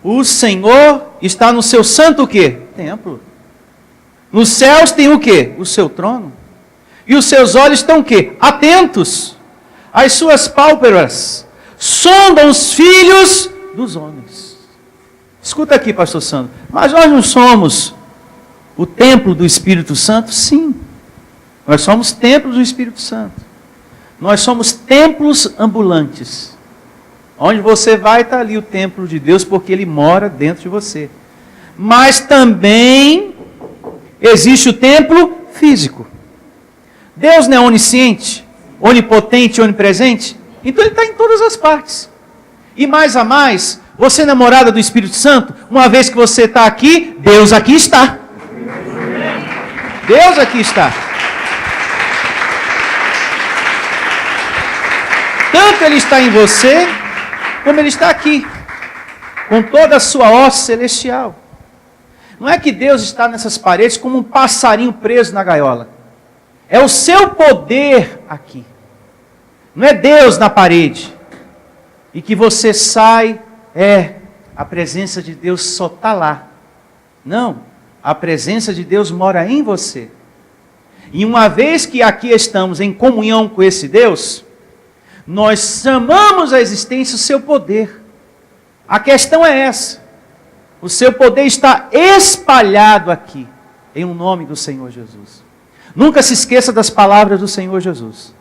S2: O Senhor está no seu santo o quê? Templo. Nos céus tem o quê? O seu trono. E os seus olhos estão o quê? Atentos. As suas pálpebras sondam os filhos dos homens. Escuta aqui, pastor Sandro. Mas nós não somos o templo do Espírito Santo? Sim. Nós somos templos do Espírito Santo. Nós somos templos ambulantes. Onde você vai, está ali o templo de Deus, porque Ele mora dentro de você. Mas também existe o templo físico. Deus não é onisciente, onipotente, onipresente? Então Ele está em todas as partes. E mais a mais, você namorada do Espírito Santo, uma vez que você está aqui, Deus aqui está. Deus aqui está. Tanto Ele está em você, como Ele está aqui, com toda a sua hoste celestial. Não é que Deus está nessas paredes como um passarinho preso na gaiola. É o seu poder aqui. Não é Deus na parede. E que você sai, a presença de Deus só está lá. Não, a presença de Deus mora em você. E uma vez que aqui estamos em comunhão com esse Deus, nós chamamos à existência o seu poder. A questão é essa. O seu poder está espalhado aqui, em um nome do Senhor Jesus. Nunca se esqueça das palavras do Senhor Jesus.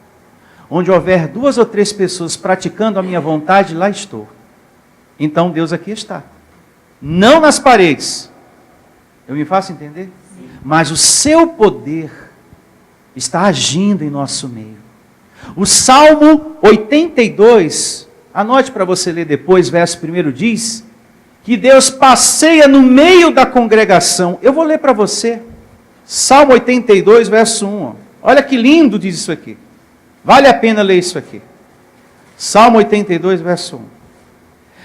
S2: Onde houver 2 ou 3 pessoas praticando a minha vontade, lá estou. Então Deus aqui está. Não nas paredes. Eu me faço entender? Sim. Mas o seu poder está agindo em nosso meio. O Salmo 82, anote para você ler depois, verso 1 diz que Deus passeia no meio da congregação. Eu vou ler para você. Salmo 82, verso 1. Ó. Olha que lindo diz isso aqui. Vale a pena ler isso aqui. Salmo 82, verso 1.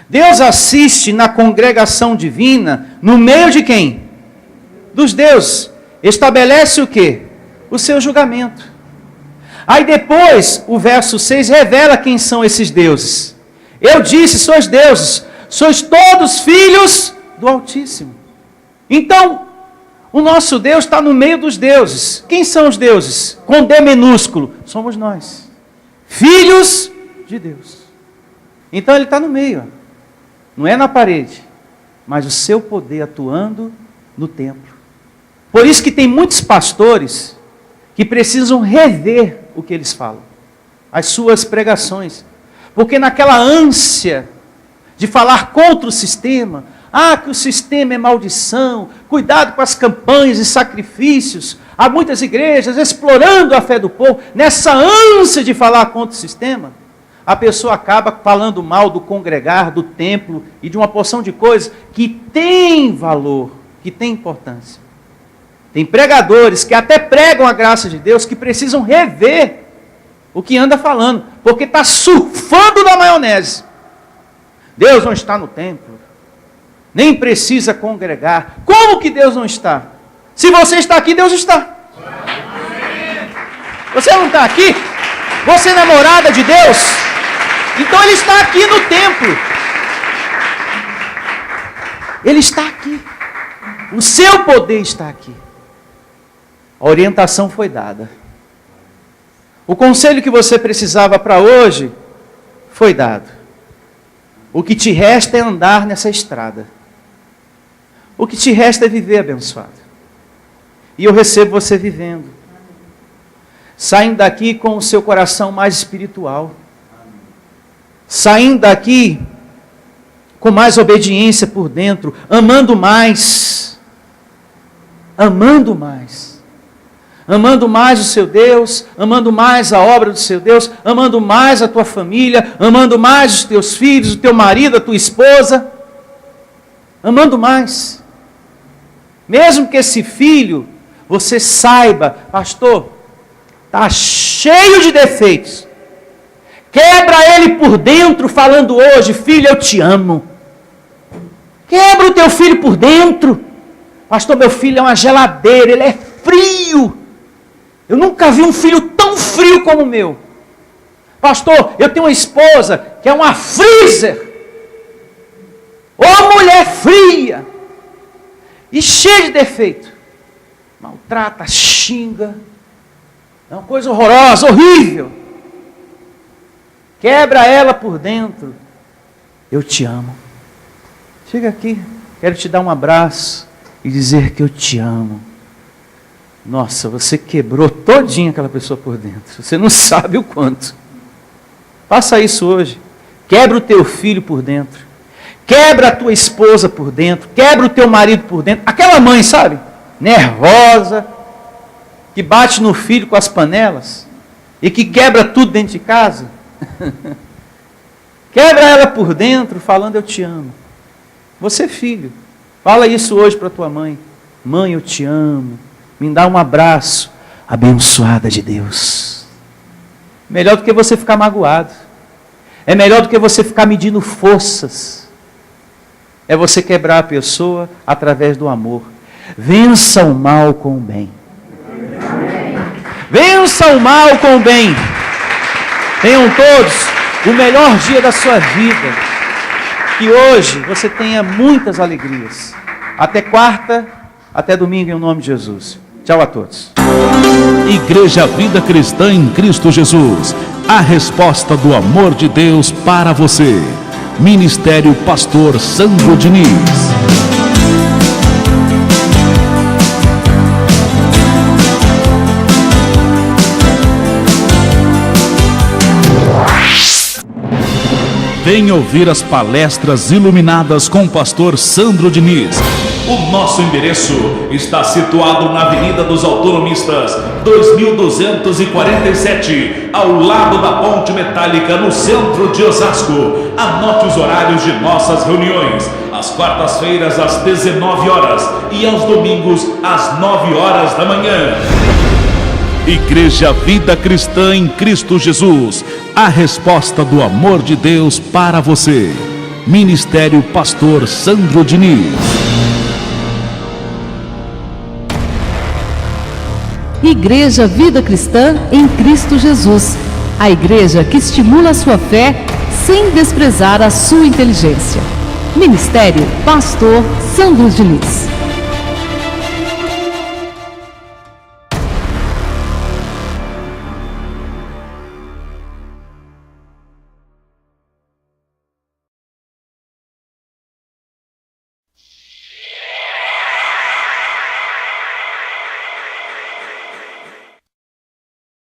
S2: Deus assiste na congregação divina, no meio de quem? Dos deuses. Estabelece o quê? O seu julgamento. Aí depois, o verso 6 revela quem são esses deuses. Eu disse, sois deuses, sois todos filhos do Altíssimo. Então, o nosso Deus está no meio dos deuses. Quem são os deuses? Com D minúsculo. Somos nós. Filhos de Deus. Então ele está no meio. Não é na parede. Mas o seu poder atuando no templo. Por isso que tem muitos pastores que precisam rever o que eles falam. As suas pregações. Porque naquela ânsia de falar contra o sistema, que o sistema é maldição, cuidado com as campanhas e sacrifícios, há muitas igrejas explorando a fé do povo, nessa ânsia de falar contra o sistema, a pessoa acaba falando mal do congregar, do templo e de uma porção de coisas que tem valor, que tem importância. Tem pregadores que até pregam a graça de Deus, que precisam rever o que anda falando, porque está surfando na maionese. Deus não está no templo, nem precisa congregar. Como que Deus não está? Se você está aqui, Deus está. Você não está aqui? Você é namorada de Deus? Então Ele está aqui no templo. Ele está aqui. O seu poder está aqui. A orientação foi dada. O conselho que você precisava para hoje foi dado. O que te resta é andar nessa estrada. O que te resta é viver abençoado. E eu recebo você vivendo. Saindo daqui com o seu coração mais espiritual. Saindo daqui com mais obediência por dentro. Amando mais. Amando mais. Amando mais o seu Deus, amando mais a obra do seu Deus, amando mais a tua família, amando mais os teus filhos, o teu marido, a tua esposa. Amando mais. Mesmo que esse filho, você saiba, pastor, está cheio de defeitos. Quebra ele por dentro, falando hoje, filho, eu te amo. Quebra o teu filho por dentro. Pastor, meu filho é uma geladeira, ele é frio. Eu nunca vi um filho tão frio como o meu. Pastor, eu tenho uma esposa que é uma freezer. Ô mulher fria. E cheia de defeito. Maltrata, xinga. É uma coisa horrorosa, horrível. Quebra ela por dentro. Eu te amo. Chega aqui, quero te dar um abraço e dizer que eu te amo. Nossa, você quebrou todinha aquela pessoa por dentro. Você não sabe o quanto. Faça isso hoje. Quebra o teu filho por dentro. Quebra a tua esposa por dentro. Quebra o teu marido por dentro. Aquela mãe, sabe? Nervosa. Que bate no filho com as panelas. E que quebra tudo dentro de casa. Quebra ela por dentro falando eu te amo. Você filho. Fala isso hoje para tua mãe. Mãe, eu te amo. Me dá um abraço, abençoada de Deus. Melhor do que você ficar magoado. É melhor do que você ficar medindo forças. É você quebrar a pessoa através do amor. Vença o mal com o bem. Vença o mal com o bem. Tenham todos o melhor dia da sua vida. Que hoje você tenha muitas alegrias. Até quarta, até domingo, em nome de Jesus. Tchau a todos.
S1: Igreja Vida Cristã em Cristo Jesus. A resposta do amor de Deus para você. Ministério Pastor Sandro Diniz. Venha ouvir as palestras iluminadas com o pastor Sandro Diniz. O nosso endereço está situado na Avenida dos Autonomistas, 2247, ao lado da Ponte Metálica, no centro de Osasco. Anote os horários de nossas reuniões: às quartas-feiras às 19 horas e aos domingos às 9 horas da manhã. Igreja Vida Cristã em Cristo Jesus, a resposta do amor de Deus para você. Ministério Pastor Sandro Diniz.
S3: Igreja Vida Cristã em Cristo Jesus, a igreja que estimula a sua fé sem desprezar a sua inteligência. Ministério Pastor Sandro Diniz.